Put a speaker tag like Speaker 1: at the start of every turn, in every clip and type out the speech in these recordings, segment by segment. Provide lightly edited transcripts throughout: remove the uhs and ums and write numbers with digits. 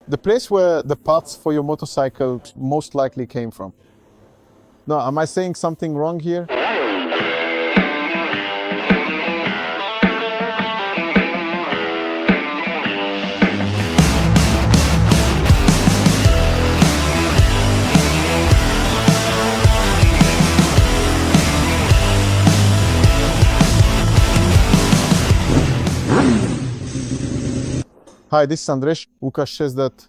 Speaker 1: The place where the parts for your motorcycle most likely came from. No, am I saying something wrong here? Hi, this is Andrzej. Łukasz says that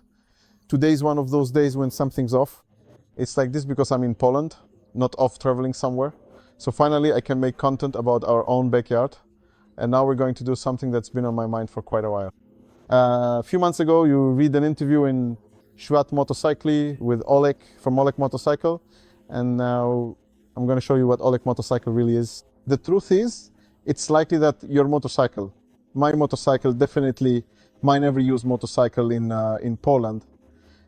Speaker 1: today is one of those days when something's off. It's like this because I'm in Poland, not off traveling somewhere. So finally I can make content about our own backyard. And now we're going to do something that's been on my mind for quite a while. A few months ago, you read an interview in Olek Motocykle with Olek from Olek Motocykle. And now I'm going to show you what Olek Motocykle really is. The truth is, it's likely that your motorcycle, my motorcycle, definitely my never used motorcycle in Poland.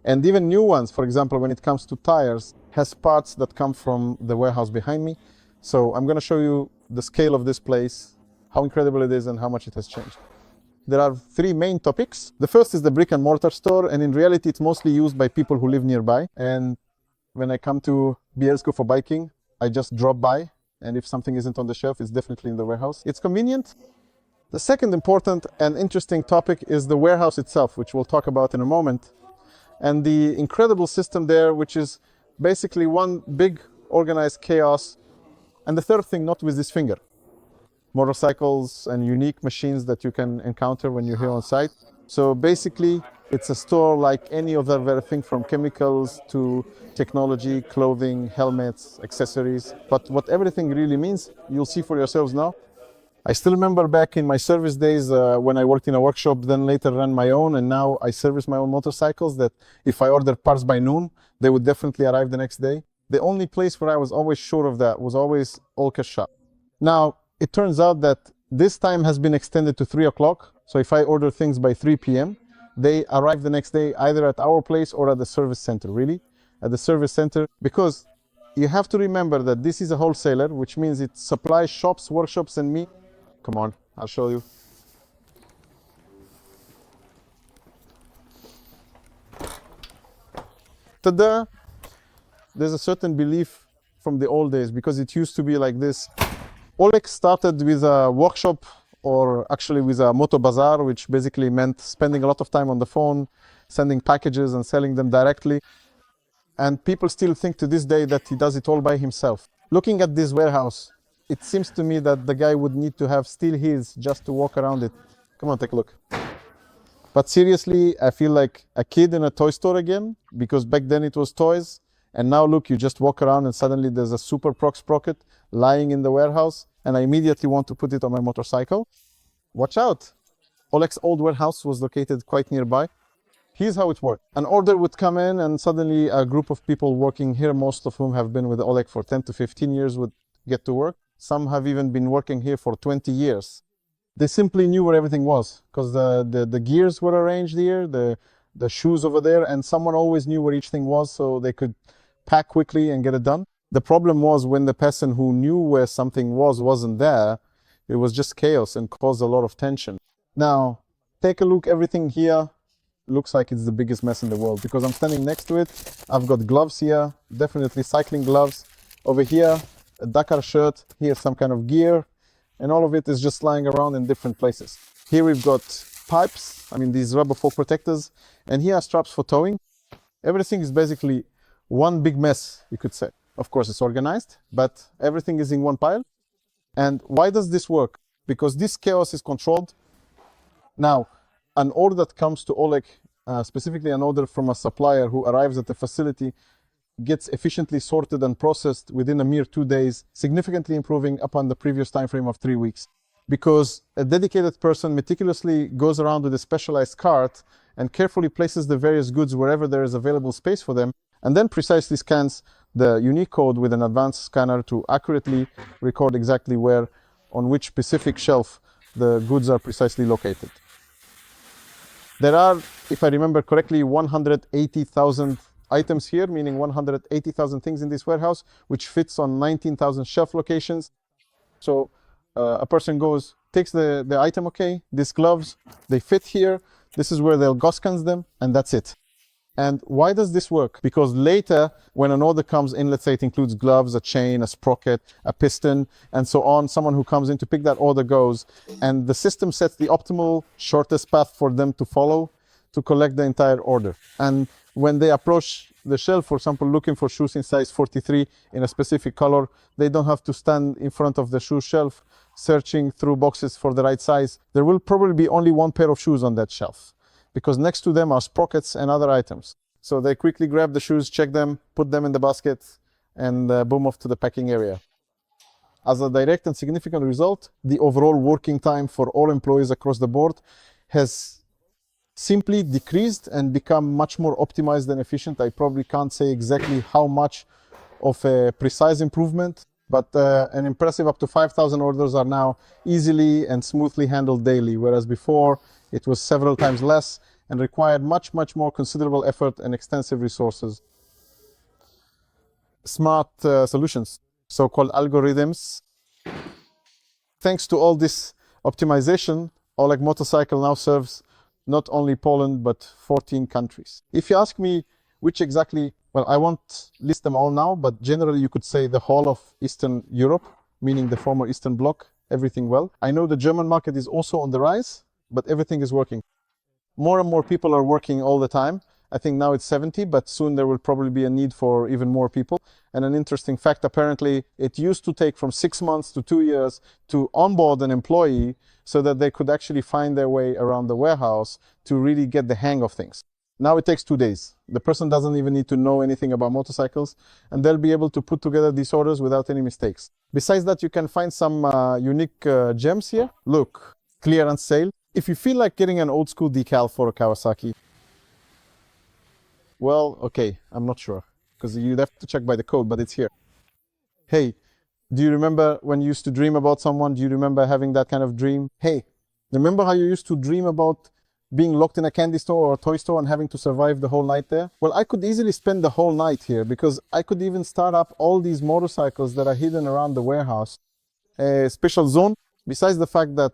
Speaker 1: And even new ones, for example, when it comes to tires, has parts that come from the warehouse behind me. So I'm going to show you the scale of this place, how incredible it is and how much it has changed. There are three main topics. The first is the brick-and-mortar store, and in reality it's mostly used by people who live nearby. And when I come to Bielsko for biking, I just drop by, and if something isn't on the shelf, it's definitely in the warehouse. It's convenient. The second important and interesting topic is the warehouse itself, which we'll talk about in a moment. And the incredible system there, which is basically one big organized chaos. And the third thing, not with this finger. Motorcycles and unique machines that you can encounter when you're here on site. So basically, it's a store like any other thing, from chemicals to technology, clothing, helmets, accessories. But what everything really means, you'll see for yourselves now. I still remember back in my service days when I worked in a workshop, then later ran my own, and now I service my own motorcycles, that if I order parts by noon, they would definitely arrive the next day. The only place where I was always sure of that was always Olek's shop. Now, it turns out that this time has been extended to 3 o'clock. So if I order things by 3 p.m., they arrive the next day either at our place or at the service center, really, at the service center, because you have to remember that this is a wholesaler, which means it supplies shops, workshops, and me. Come on, I'll show you. Ta-da! There's a certain belief from the old days, because it used to be like this. Olek started with a workshop, or actually with a moto bazaar, which basically meant spending a lot of time on the phone, sending packages and selling them directly. And people still think to this day that he does it all by himself. Looking at this warehouse, it seems to me that the guy would need to have steel heels just to walk around it. Come on, take a look. But seriously, I feel like a kid in a toy store again, because back then it was toys. And now look, you just walk around and suddenly there's a Super Proc sprocket lying in the warehouse, and I immediately want to put it on my motorcycle. Watch out! Olek's old warehouse was located quite nearby. Here's how it worked. An order would come in, and suddenly a group of people working here, most of whom have been with Olek for 10 to 15 years, would get to work. Some have even been working here for 20 years. They simply knew where everything was, because the gears were arranged here, the shoes over there, and someone always knew where each thing was, so they could pack quickly and get it done. The problem was when the person who knew where something wasn't there, it was just chaos and caused a lot of tension. Now, take a look, everything here looks like it's the biggest mess in the world, because I'm standing next to it. I've got gloves here, definitely cycling gloves. Over here, a Dakar shirt, here some kind of gear, and all of it is just lying around in different places. Here we've got pipes, these rubber fork protectors, and here are straps for towing. Everything is basically one big mess, you could say. Of course, it's organized, but everything is in one pile. And why does this work? Because this chaos is controlled. Now, an order that comes to Olek, specifically an order from a supplier who arrives at the facility, gets efficiently sorted and processed within a mere 2 days, significantly improving upon the previous time frame of 3 weeks. Because a dedicated person meticulously goes around with a specialized cart and carefully places the various goods wherever there is available space for them, and then precisely scans the unique code with an advanced scanner to accurately record exactly where, on which specific shelf, the goods are precisely located. There are, if I remember correctly, 180,000 items here, meaning 180,000 things in this warehouse, which fits on 19,000 shelf locations. So a person goes, takes the item, okay, these gloves, they fit here, this is where they'll Goskans them, and that's it. And why does this work? Because later, when an order comes in, let's say it includes gloves, a chain, a sprocket, a piston, and so on, someone who comes in to pick that order goes, and the system sets the optimal, shortest path for them to follow to collect the entire order. And when they approach the shelf, for example, looking for shoes in size 43 in a specific color, they don't have to stand in front of the shoe shelf searching through boxes for the right size. There will probably be only one pair of shoes on that shelf, because next to them are sprockets and other items. So they quickly grab the shoes, check them, put them in the basket, and boom, off to the packing area. As a direct and significant result, the overall working time for all employees across the board has simply decreased and become much more optimized and efficient. I probably can't say exactly how much of a precise improvement, but an impressive up to 5,000 orders are now easily and smoothly handled daily, whereas before it was several times less and required much more considerable effort and extensive resources. Smart solutions, so-called algorithms. Thanks to all this optimization, Olek Motocykle now serves not only Poland, but 14 countries. If you ask me which exactly, well, I won't list them all now, but generally you could say the whole of Eastern Europe, meaning the former Eastern Bloc, everything well. I know the German market is also on the rise, but everything is working. More and more people are working all the time. I think now it's 70, but soon there will probably be a need for even more people. And an interesting fact, apparently, it used to take from 6 months to 2 years to onboard an employee so that they could actually find their way around the warehouse to really get the hang of things. Now it takes 2 days. The person doesn't even need to know anything about motorcycles, and they'll be able to put together these orders without any mistakes. Besides that, you can find some unique gems here. Look, clearance sale. If you feel like getting an old school decal for a Kawasaki, well, okay, I'm not sure, because you'd have to check by the code, but it's here. Hey, do you remember when you used to dream about someone? Do you remember having that kind of dream? Hey, remember how you used to dream about being locked in a candy store or a toy store and having to survive the whole night there? Well, I could easily spend the whole night here, because I could even start up all these motorcycles that are hidden around the warehouse. A special zone, besides the fact that,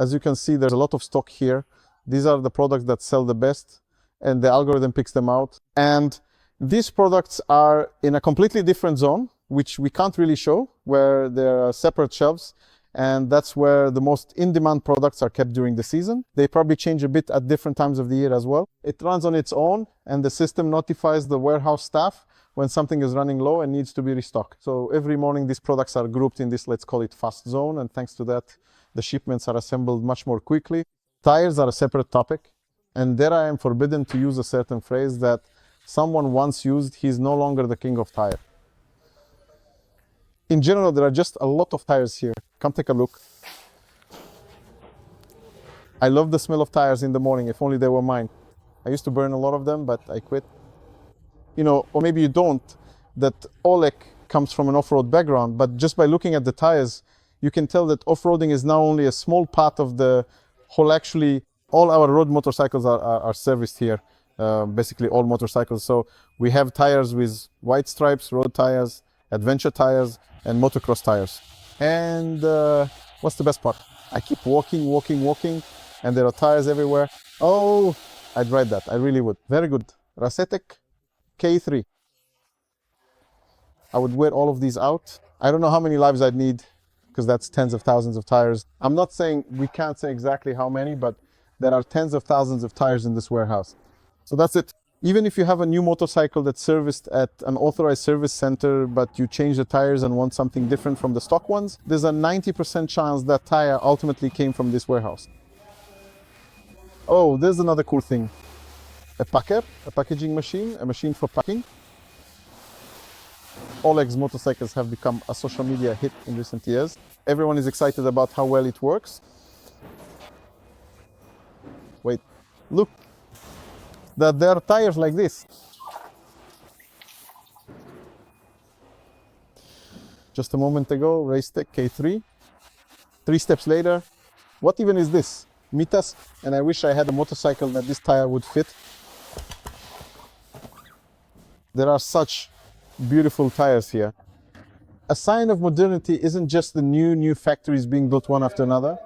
Speaker 1: as you can see, there's a lot of stock here. These are the products that sell the best, and the algorithm picks them out. And these products are in a completely different zone, which we can't really show, where there are separate shelves. And that's where the most in-demand products are kept during the season. They probably change a bit at different times of the year as well. It runs on its own, and the system notifies the warehouse staff when something is running low and needs to be restocked. So every morning these products are grouped in this, let's call it fast zone, and thanks to that, the shipments are assembled much more quickly. Tires are a separate topic, and there I am forbidden to use a certain phrase that someone once used: he's no longer the king of tire. In general, there are just a lot of tires here. Come take a look. I love the smell of tires in the morning, if only they were mine. I used to burn a lot of them, but I quit. You know, or maybe you don't, that Olek comes from an off-road background, but just by looking at the tires, you can tell that off-roading is now only a small part of the whole. Actually, all our road motorcycles are serviced here, basically all motorcycles. So we have tires with white stripes, road tires, adventure tires, and motocross tires. And what's the best part? I keep walking, and there are tires everywhere. Oh, I'd ride that, I really would. Very good. Racetek K3. I would wear all of these out. I don't know how many lives I'd need, because that's tens of thousands of tires. I'm not saying, we can't say exactly how many, but there are tens of thousands of tires in this warehouse. So that's it. Even if you have a new motorcycle that's serviced at an authorized service center, but you change the tires and want something different from the stock ones, there's a 90% chance that tire ultimately came from this warehouse. Oh, there's another cool thing. A packer, a packaging machine, a machine for packing. Olek's motorcycles have become a social media hit in recent years. Everyone is excited about how well it works. Wait, look, that there are tires like this. Just a moment ago, Racetek K3. 3 steps later, what even is this? Mitas, and I wish I had a motorcycle that this tire would fit. There are such beautiful tires here. A sign of modernity isn't just the new factories being built one after another,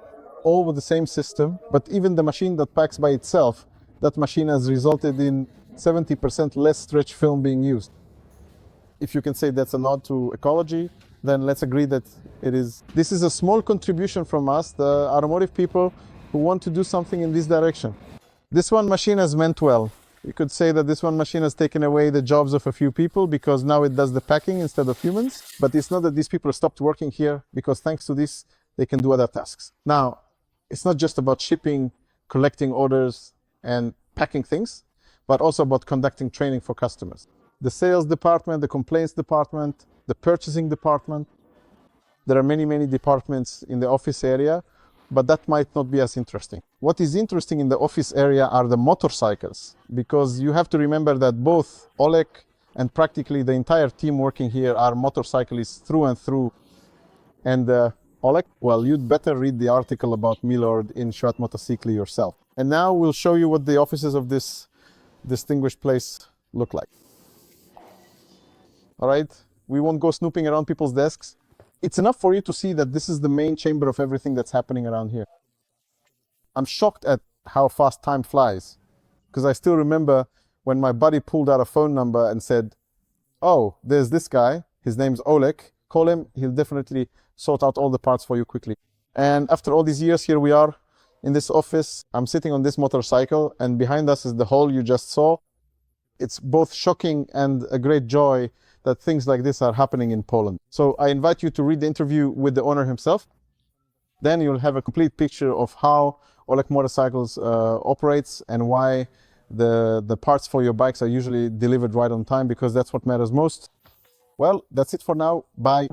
Speaker 1: all with the same system, but even the machine that packs by itself that machine has resulted in 70% less stretch film being used. If you can say that's a nod to ecology, then let's agree that it is. This is a small contribution from us, the automotive people who want to do something in this direction. This one machine has meant well. You could say that this one machine has taken away the jobs of a few people because now it does the packing instead of humans. But it's not that these people stopped working here, because thanks to this, they can do other tasks. Now, it's not just about shipping, collecting orders, and packing things, but also about conducting training for customers. The sales department, the complaints department, the purchasing department. There are many, many departments in the office area, but that might not be as interesting. What is interesting in the office area are the motorcycles, because you have to remember that both Olek and practically the entire team working here are motorcyclists through and through. And Olek, well, you'd better read the article about Milord in Olek Motocykle yourself. And now we'll show you what the offices of this distinguished place look like. All right, we won't go snooping around people's desks. It's enough for you to see that this is the main chamber of everything that's happening around here. I'm shocked at how fast time flies, because I still remember when my buddy pulled out a phone number and said, oh, there's this guy, his name's Olek, call him, he'll definitely sort out all the parts for you quickly. And after all these years, here we are in this office. I'm sitting on this motorcycle, and behind us is the hall you just saw. It's both shocking and a great joy that things like this are happening in Poland. So I invite you to read the interview with the owner himself. Then you'll have a complete picture of how Olek Motorcycles operates and why the parts for your bikes are usually delivered right on time, because that's what matters most. Well, that's it for now. Bye.